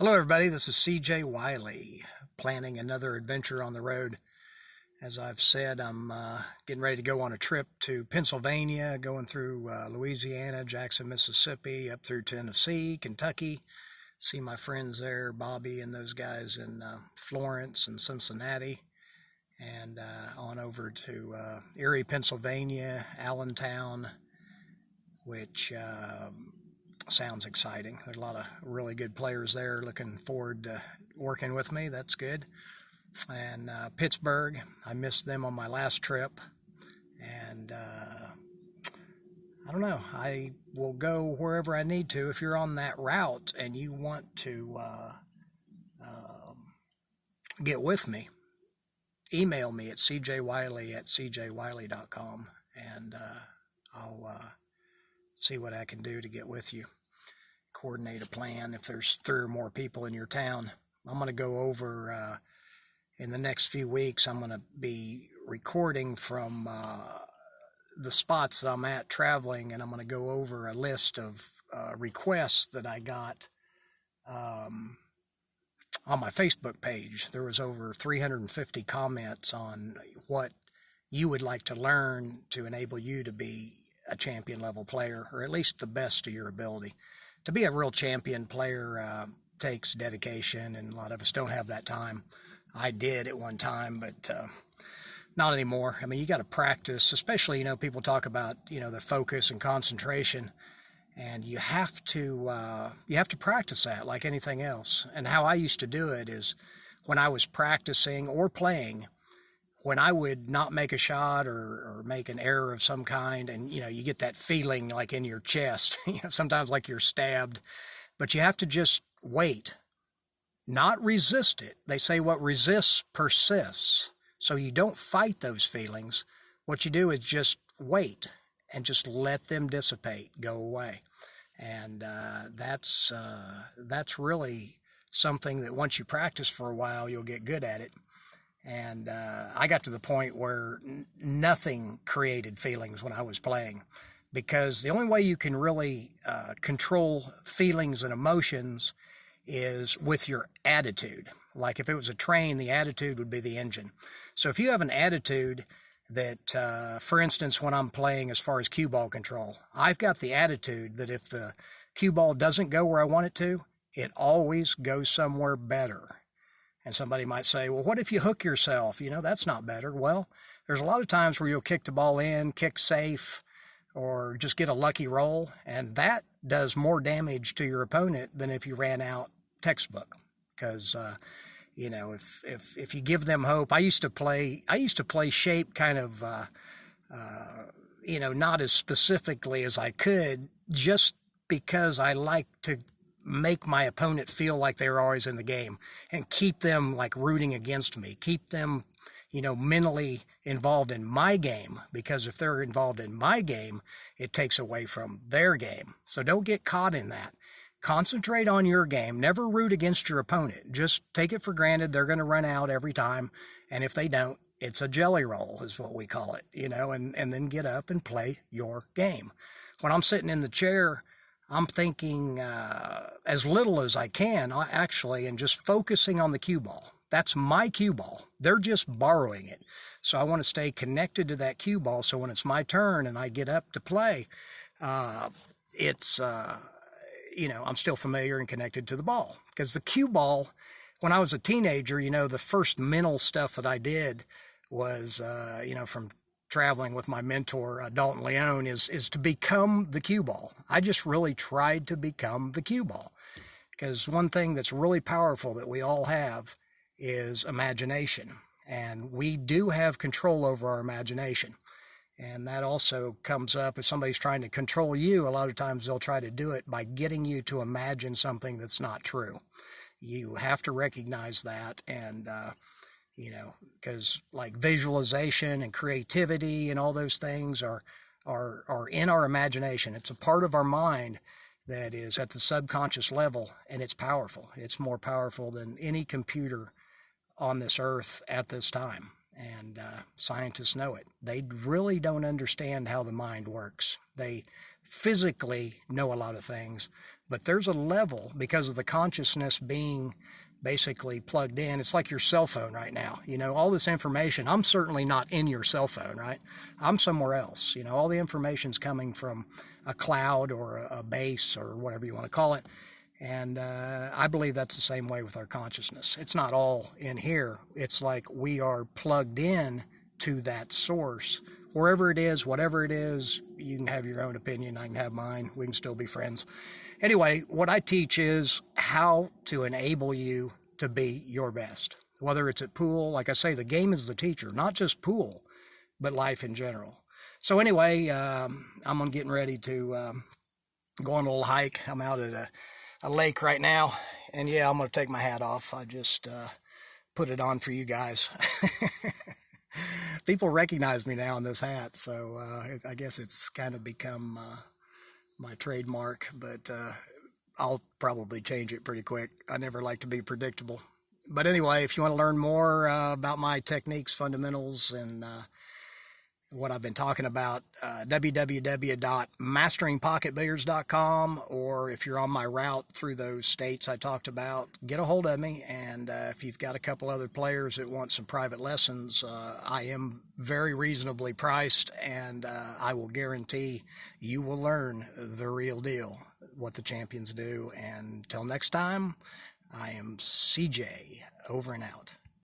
Hello everybody, this is CJ Wiley, planning another adventure on the road. As I've said, I'm getting ready to go on a trip to Pennsylvania, going through Louisiana, Jackson, Mississippi, up through Tennessee, Kentucky. See my friends there, Bobby and those guys in Florence and Cincinnati, and on over to Eerie, Pennsylvania, Allentown, which sounds exciting. There's a lot of really good players there. Looking forward to working with me. That's good. And Pittsburg, I missed them on my last trip. And I don't know. I will go wherever I need to. If you're on that route and you want to get with me, email me at cjwiley@cjwiley.com, and I'll see what I can do to get with you. Coordinate a plan if there's 3 or more people in your town. I'm going to go over in the next few weeks. I'm going to be recording from the spots that I'm at traveling, and I'm going to go over a list of requests that I got on my Facebook page. There was over 350 comments on what you would like to learn to enable you to be a champion level player, or at least the best of your ability. To be a real champion player takes dedication, and a lot of us don't have that time. I did at one time, but not anymore. I mean, you got to practice, especially, people talk about, the focus and concentration, and you have to practice that like anything else. And how I used to do it is when I was practicing or playing, when I would not make a shot or make an error of some kind, and you get that feeling like in your chest, sometimes like you're stabbed, but you have to just wait, not resist it. They say what resists persists. So you don't fight those feelings. What you do is just wait and just let them dissipate, go away. And that's really something that once you practice for a while, you'll get good at it. And I got to the point where nothing created feelings when I was playing, because the only way you can really control feelings and emotions is with your attitude. Like if it was a train, the attitude would be the engine. So if you have an attitude that, for instance, when I'm playing as far as cue ball control, I've got the attitude that if the cue ball doesn't go where I want it to, it always goes somewhere better. And somebody might say, well, what if you hook yourself? That's not better. Well, there's a lot of times where you'll kick the ball in, kick safe, or just get a lucky roll, and that does more damage to your opponent than if you ran out textbook. Because, if you give them hope, I used to play shape kind of, not as specifically as I could, just because I like to make my opponent feel like they're always in the game and keep them like rooting against me, keep them, mentally involved in my game, because if they're involved in my game, it takes away from their game. So don't get caught in that. Concentrate on your game. Never root against your opponent. Just take it for granted they're going to run out every time. And if they don't, it's a jelly roll is what we call it, and then get up and play your game. When I'm sitting in the chair, I'm thinking as little as I can, actually, and just focusing on the cue ball. That's my cue ball. They're just borrowing it. So I want to stay connected to that cue ball, so when it's my turn and I get up to play, I'm still familiar and connected to the ball. Because the cue ball, when I was a teenager, the first mental stuff that I did was, from traveling with my mentor, Dalton Leone, is to become the cue ball. I just really tried to become the cue ball, because one thing that's really powerful that we all have is imagination, and we do have control over our imagination. And that also comes up if somebody's trying to control you. A lot of times they'll try to do it by getting you to imagine something that's not true. You have to recognize that, and because like visualization and creativity and all those things are in our imagination. It's a part of our mind that is at the subconscious level, and it's powerful. It's more powerful than any computer on this earth at this time. And scientists know it. They really don't understand how the mind works. They physically know a lot of things, But there's a level, because of the consciousness being basically plugged in. It's like your cell phone right now. You know, all this information, I'm certainly not in your cell phone, right? I'm somewhere else. You know, all the information's coming from a cloud or a base or whatever you want to call it. And I believe that's the same way with our consciousness. It's not all in here. It's like we are plugged in to that source. Wherever it is, whatever it is, you can have your own opinion. I can have mine. We can still be friends. Anyway, what I teach is how to enable you to be your best. Whether it's at pool, like I say, the game is the teacher, not just pool, but life in general. So anyway, I'm getting ready to go on a little hike. I'm out at a lake right now, and yeah, I'm going to take my hat off. I just put it on for you guys. People recognize me now in this hat, so I guess it's kind of become my trademark, but I'll probably change it pretty quick. I never like to be predictable. But anyway, if you want to learn more about my techniques, fundamentals, and what I've been talking about, www.masteringpocketbilliards.com, or if you're on my route through those states I talked about, get a hold of me. And if you've got a couple other players that want some private lessons, I am very reasonably priced, and I will guarantee you will learn the real deal, what the champions do. And until next time, I am CJ, over and out.